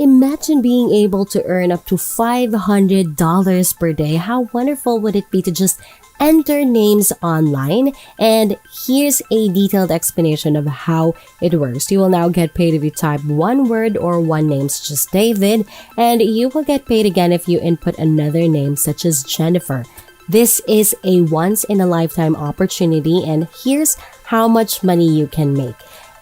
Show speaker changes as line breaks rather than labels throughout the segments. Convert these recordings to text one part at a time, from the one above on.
imagine being able to earn up to $500 per day. How wonderful would it be to just enter names online? And here's a detailed explanation of how it works. You will now get paid if you type one word or one name such as David, and you will get paid again if you input another name such as Jennifer. This is a once-in-a-lifetime opportunity, and here's how much money you can make.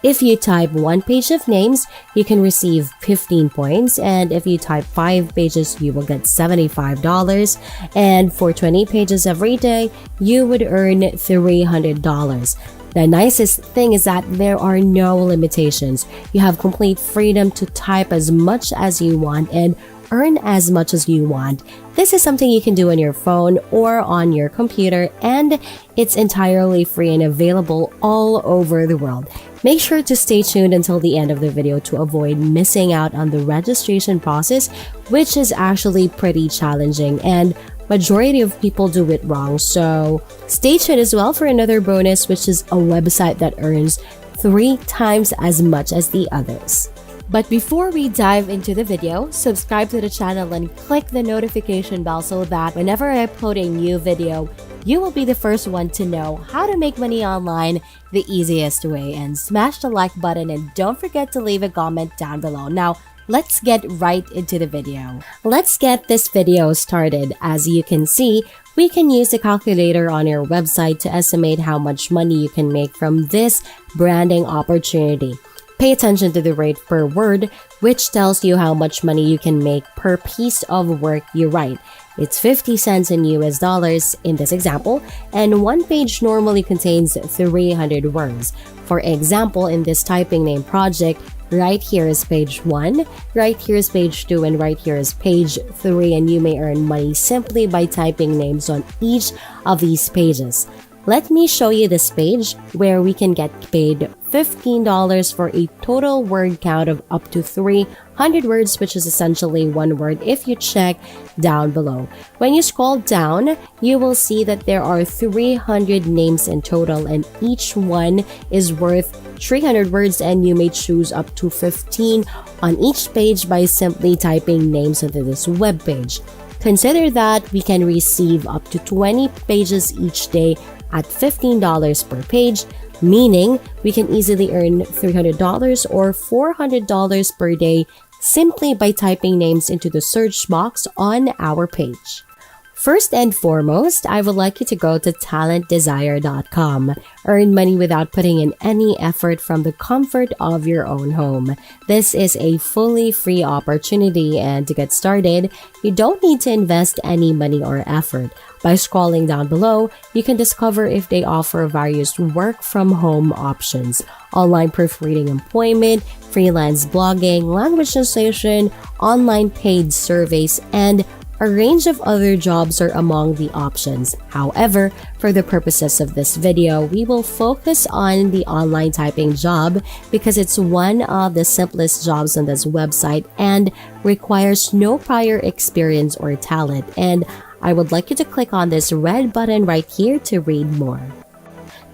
If you type one page of names, you can receive 15 points, and if you type 5 pages, you will get $75. And for 20 pages every day, you would earn $300. The nicest thing is that there are no limitations. You have complete freedom to type as much as you want and earn as much as you want. This is something you can do on your phone or on your computer, and it's entirely free and available all over the world. Make sure to stay tuned until the end of the video to avoid missing out on the registration process, which is actually pretty challenging, and majority of people do it wrong. So stay tuned as well for another bonus, which is a website that earns 3 times as much as the others. But before we dive into the video, subscribe to the channel and click the notification bell so that whenever I upload a new video, you will be the first one to know how to make money online the easiest way. And smash the like button and don't forget to leave a comment down below. Now, let's get right into the video. Let's get this video started. As you can see, we can use the calculator on your website to estimate how much money you can make from this branding opportunity. Pay attention to the rate per word, which tells you how much money you can make per piece of work you write. It's 50 cents in US dollars in this example, and one page normally contains 300 words. For example, in this typing name project, right here is page 1, right here is page 2, and right here is page 3, and you may earn money simply by typing names on each of these pages. Let me show you this page where we can get paid $15 for a total word count of up to 300 words, which is essentially one word if you check down below. When you scroll down, you will see that there are 300 names in total, and each one is worth 300 words, and you may choose up to 15 on each page by simply typing names into this web page. Consider that we can receive up to 20 pages each day at $15 per page, meaning we can easily earn $300 or $400 per day simply by typing names into the search box on our page. First and foremost, I would like you to go to Talentdesire.com. Earn money without putting in any effort from the comfort of your own home. This is a fully free opportunity, and to get started, you don't need to invest any money or effort. By scrolling down below, you can discover if they offer various work-from-home options, online proofreading employment, freelance blogging, language translation, online paid surveys, and a range of other jobs are among the options. However, for the purposes of this video, we will focus on the online typing job because it's one of the simplest jobs on this website and requires no prior experience or talent. And I would like you to click on this red button right here to read more.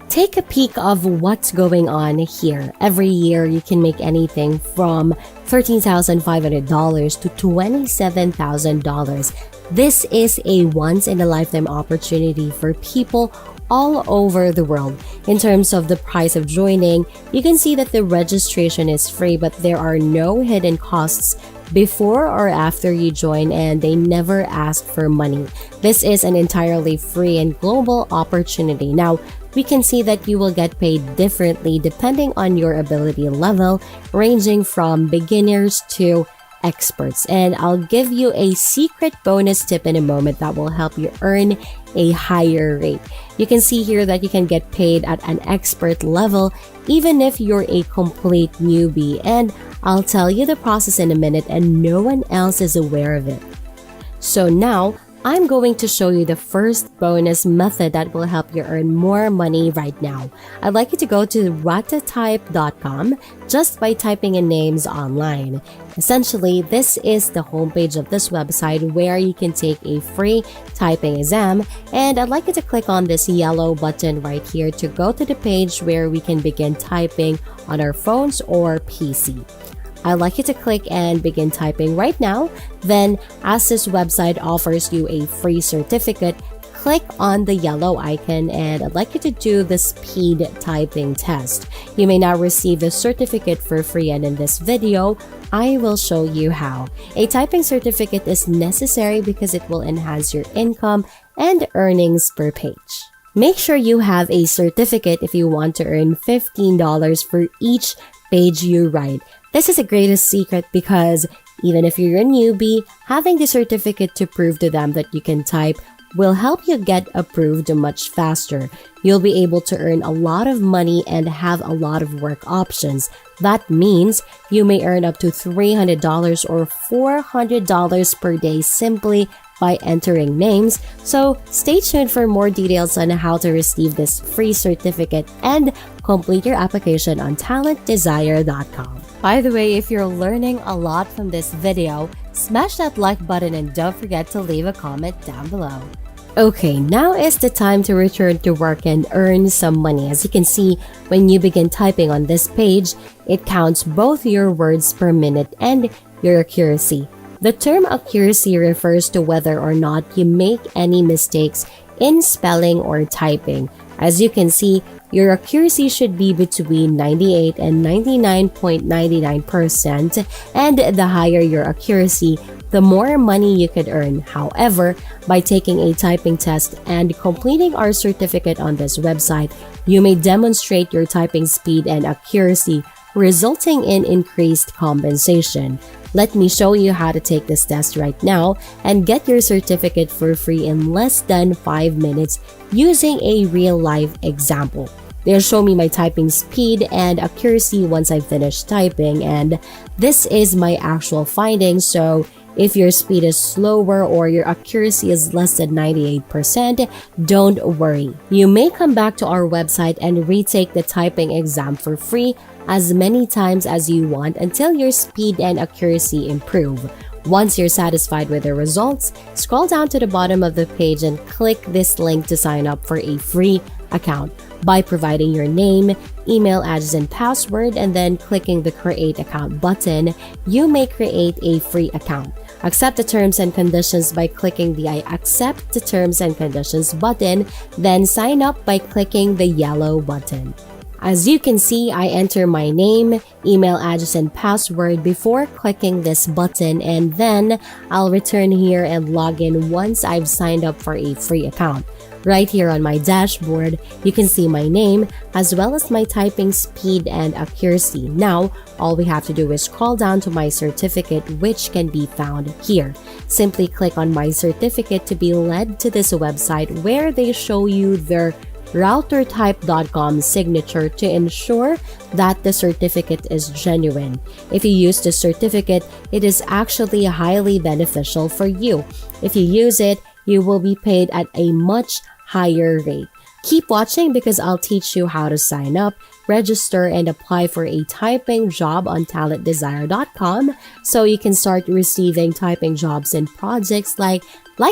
Take a peek of what's going on here. Every year, you can make anything from $13,500 to $27,000. This is a once-in-a-lifetime opportunity for people all over the world. In terms of the price of joining, you can see that the registration is free, but there are no hidden costs before or after you join, and they never ask for money. This is an entirely free and global opportunity. Now, we can see that you will get paid differently depending on your ability level, ranging from beginners to experts. And I'll give you a secret bonus tip in a moment that will help you earn a higher rate. You can see here that you can get paid at an expert level even if you're a complete newbie, and I'll tell you the process in a minute, and no one else is aware of it. So now, I'm going to show you the first bonus method that will help you earn more money right now. I'd like you to go to ratatype.com just by typing in names online. Essentially, this is the homepage of this website where you can take a free typing exam, and I'd like you to click on this yellow button right here to go to the page where we can begin typing on our phones or PC. I'd like you to click and begin typing right now. Then, as this website offers you a free certificate, click on the yellow icon and I'd like you to do the speed typing test. You may now receive a certificate for free, and in this video, I will show you how. A typing certificate is necessary because it will enhance your income and earnings per page. Make sure you have a certificate if you want to earn $15 for each page you write. This is the greatest secret because even if you're a newbie, having the certificate to prove to them that you can type will help you get approved much faster. You'll be able to earn a lot of money and have a lot of work options. That means you may earn up to $300 or $400 per day simply by entering names. So stay tuned for more details on how to receive this free certificate and complete your application on Talentdesire.com. By the way, if you're learning a lot from this video, smash that like button and don't forget to leave a comment down below. Okay, now is the time to return to work and earn some money. As you can see, when you begin typing on this page, it counts both your words per minute and your accuracy. The term accuracy refers to whether or not you make any mistakes in spelling or typing. As you can see, your accuracy should be between 98 and 99.99%, and the higher your accuracy, the more money you could earn. However, by taking a typing test and completing our certificate on this website, you may demonstrate your typing speed and accuracy, resulting in increased compensation. Let me show you how to take this test right now and get your certificate for free in less than 5 minutes using a real-life example. They'll show me my typing speed and accuracy once I finish typing, and this is my actual findings. So if your speed is slower or your accuracy is less than 98%, don't worry. You may come back to our website and retake the typing exam for free as many times as you want until your speed and accuracy improve. Once you're satisfied with the results, scroll down to the bottom of the page and click this link to sign up for a free account. By providing your name, email address, and password, and then clicking the Create Account button, you may create a free account. Accept the terms and conditions by clicking the I accept the terms and conditions button, then sign up by clicking the yellow button. As you can see, I enter my name, email address, and password before clicking this button, and then I'll return here and log in once I've signed up for a free account. Right here on my dashboard, you can see my name as well as my typing speed and accuracy. Now, all we have to do is scroll down to my certificate, which can be found here. Simply click on my certificate to be led to this website where they show you their routertype.com signature to ensure that the certificate is genuine. If you use the certificate, it is actually highly beneficial for you. If you use it, you will be paid at a much higher rate. Keep watching because I'll teach you how to sign up, register, and apply for a typing job on Talentdesire.com so you can start receiving typing jobs and projects like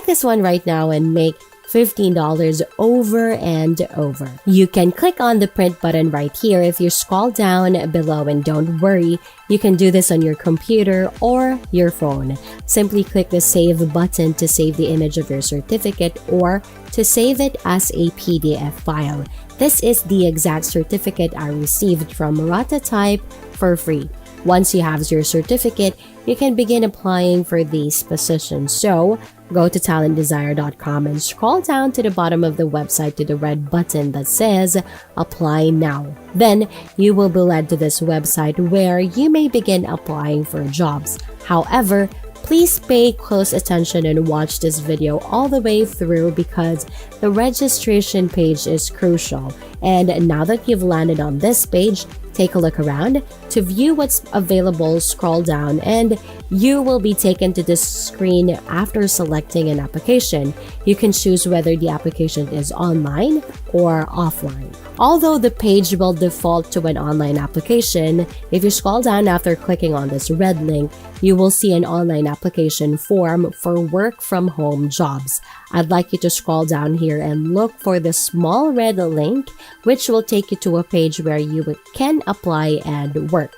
this one right now and make $15 over and over. You can click on the print button right here if you scroll down below, and don't worry, you can do this on your computer or your phone. Simply click the save button to save the image of your certificate or to save it as a PDF file. This is the exact certificate I received from Type for free. Once you have your certificate, you can begin applying for these positions. So, go to Talentdesire.com and scroll down to the bottom of the website to the red button that says Apply Now. Then, you will be led to this website where you may begin applying for jobs. However, please pay close attention and watch this video all the way through because the registration page is crucial. And now that you've landed on this page, take a look around. To view what's available, scroll down and you will be taken to this screen after selecting an application. You can choose whether the application is online or offline. Although the page will default to an online application, if you scroll down after clicking on this red link, you will see an online application form for work from home jobs. I'd like you to scroll down here and look for the small red link, which will take you to a page where you can apply and work.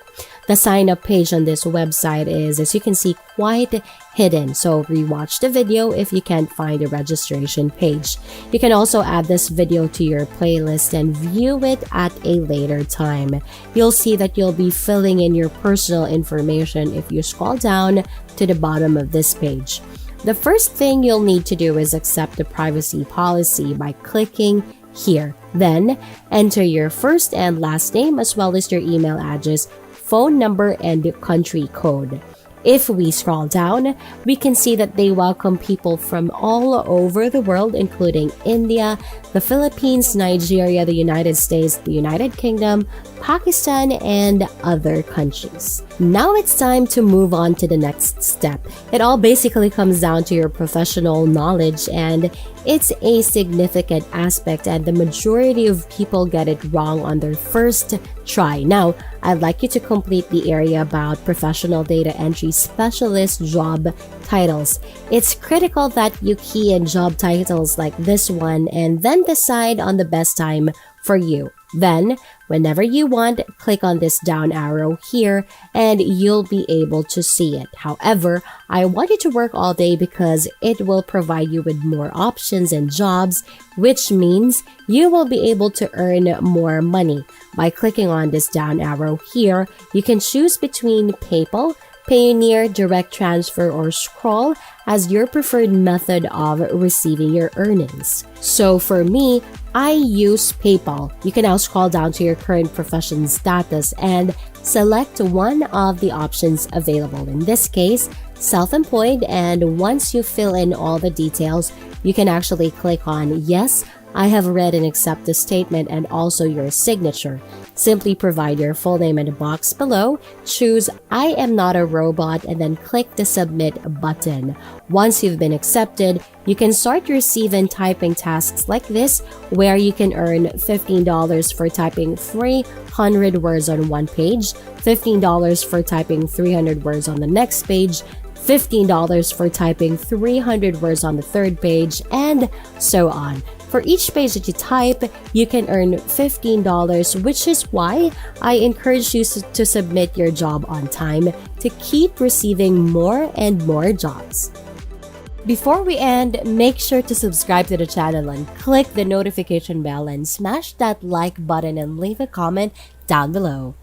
The sign-up page on this website is, as you can see, quite hidden, so rewatch the video if you can't find the registration page. You can also add this video to your playlist and view it at a later time. You'll see that you'll be filling in your personal information if you scroll down to the bottom of this page. The first thing you'll need to do is accept the privacy policy by clicking here. Then, enter your first and last name as well as your email address, phone number, and country code. If we scroll down, we can see that they welcome people from all over the world, including India, the Philippines, Nigeria, the United States, the United Kingdom, Pakistan, and other countries. Now it's time to move on to the next step. It all basically comes down to your professional knowledge, and it's a significant aspect, and the majority of people get it wrong on their first try. Now, I'd like you to complete the area about professional data entry specialist job titles. It's critical that you key in job titles like this one and then decide on the best time for you. Then, whenever you want, click on this down arrow here and you'll be able to see it. However, I want you to work all day because it will provide you with more options and jobs, which means you will be able to earn more money. By clicking on this down arrow here, you can choose between PayPal, Payoneer, direct transfer, or scroll as your preferred method of receiving your earnings. So for me, I use PayPal. You can now scroll down to your current profession status and select one of the options available. In this case, self-employed, and once you fill in all the details, you can actually click on yes, I have read and accept the statement, and also your signature. Simply provide your full name in the box below, choose I am not a robot, and then click the submit button. Once you've been accepted, you can start receiving typing tasks like this, where you can earn $15 for typing 300 words on one page, $15 for typing 300 words on the next page, $15 for typing 300 words on the third page, and so on. For each page that you type, you can earn $15, which is why I encourage you to submit your job on time to keep receiving more and more jobs. Before we end, make sure to subscribe to the channel and click the notification bell and smash that like button and leave a comment down below.